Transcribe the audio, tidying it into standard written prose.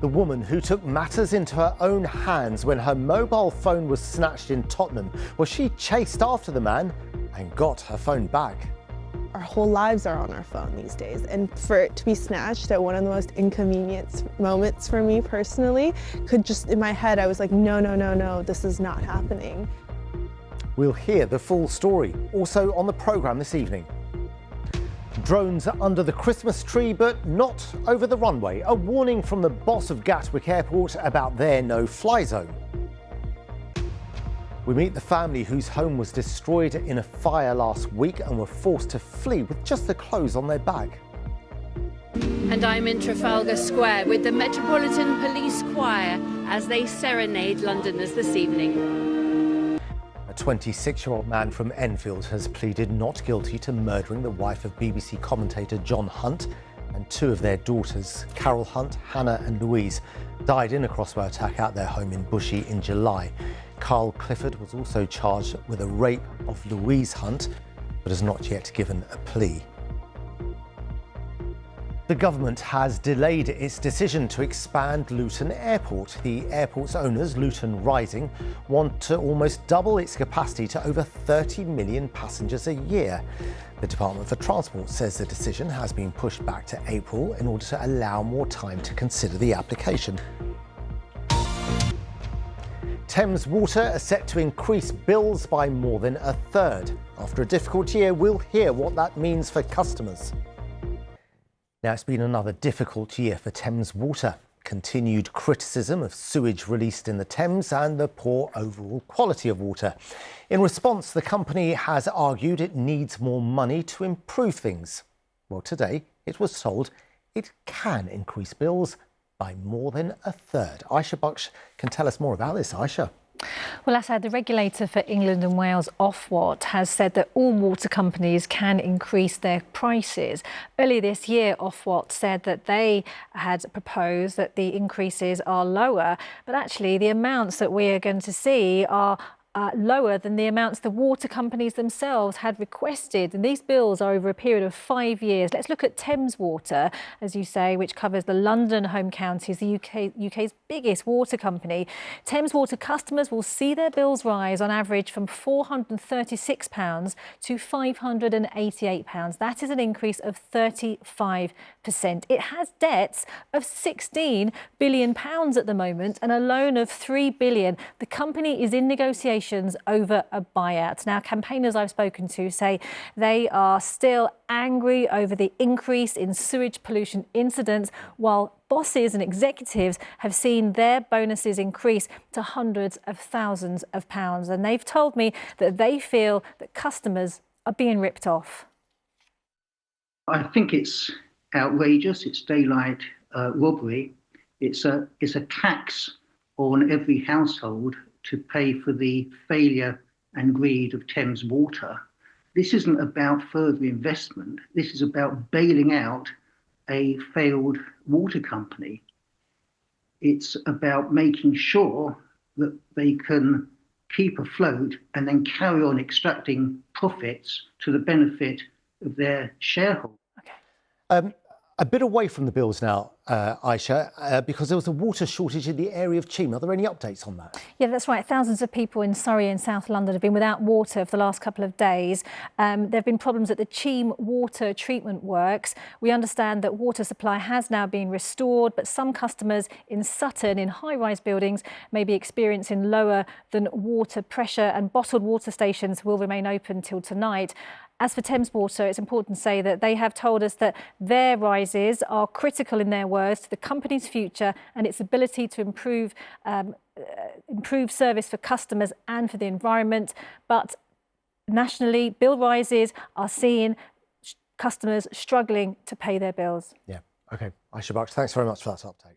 The woman who took matters into her own hands when her mobile phone was snatched in Tottenham, well, she chased after the man and got her phone back. Our whole lives are on our phone these days, and for it to be snatched at one of the most inconvenient moments for me personally, in my head I was like, no, this is not happening. We'll hear the full story, also on the programme this evening. Drones under the Christmas tree, but not over the runway. A warning from the boss of Gatwick Airport about their no-fly zone. We meet the family whose home was destroyed in a fire last week and were forced to flee with just the clothes on their back. And I'm in Trafalgar Square with the Metropolitan Police Choir as they serenade Londoners this evening. A 26-year-old man from Enfield has pleaded not guilty to murdering the wife of BBC commentator John Hunt, and two of their daughters, Carol Hunt, Hannah and Louise, died in a crossbow attack at their home in Bushey in July. Carl Clifford was also charged with a rape of Louise Hunt, but has not yet given a plea. The government has delayed its decision to expand Luton Airport. The airport's owners, Luton Rising, want to almost double its capacity to over 30 million passengers a year. The Department for Transport says the decision has been pushed back to April in order to allow more time to consider the application. Thames Water are set to increase bills by more than a third. After a difficult year, we'll hear what that means for customers. Now, it's been another difficult year for Thames Water. Continued criticism of sewage released in the Thames and the poor overall quality of water. In response, the company has argued it needs more money to improve things. Well, today it was told it can increase bills by more than a third. Aisha Baksh can tell us more about this. Aisha. Well, Assad, the regulator for England and Wales, Ofwat, has said that all water companies can increase their prices. Earlier this year, Ofwat said that they had proposed that the increases are lower, but actually the amounts that we are going to see are lower than the amounts the water companies themselves had requested. And these bills are over a period of 5 years. Let's look at Thames Water, as you say, which covers the London home counties, the UK's biggest water company. Thames Water customers will see their bills rise on average from £436 to £588. That is an increase of 35%. It has debts of £16 billion at the moment and a loan of £3 billion. The company is in negotiations over a buyout. Now, campaigners I've spoken to say they are still angry over the increase in sewage pollution incidents, while bosses and executives have seen their bonuses increase to hundreds of thousands of pounds. And they've told me that they feel that customers are being ripped off. I think it's outrageous. It's daylight robbery. It's a tax on every household to pay for the failure and greed of Thames Water. This isn't about further investment. This is about bailing out a failed water company. It's about making sure that they can keep afloat and then carry on extracting profits to the benefit of their shareholders. Okay. A bit away from the bills now, Aisha, because there was a water shortage in the area of Cheam. Are there any updates on that? Yeah, that's right. Thousands of people in Surrey and South London have been without water for the last couple of days. There have been problems at the Cheam water treatment works. We understand that water supply has now been restored, but some customers in Sutton in high-rise buildings may be experiencing lower than water pressure, and bottled water stations will remain open till tonight. As for Thames Water, it's important to say that they have told us that their rises are critical in their words to the company's future and its ability to improve service for customers and for the environment. But nationally, bill rises are seeing customers struggling to pay their bills. Yeah, OK. Aisha Baksh, thanks very much for that update.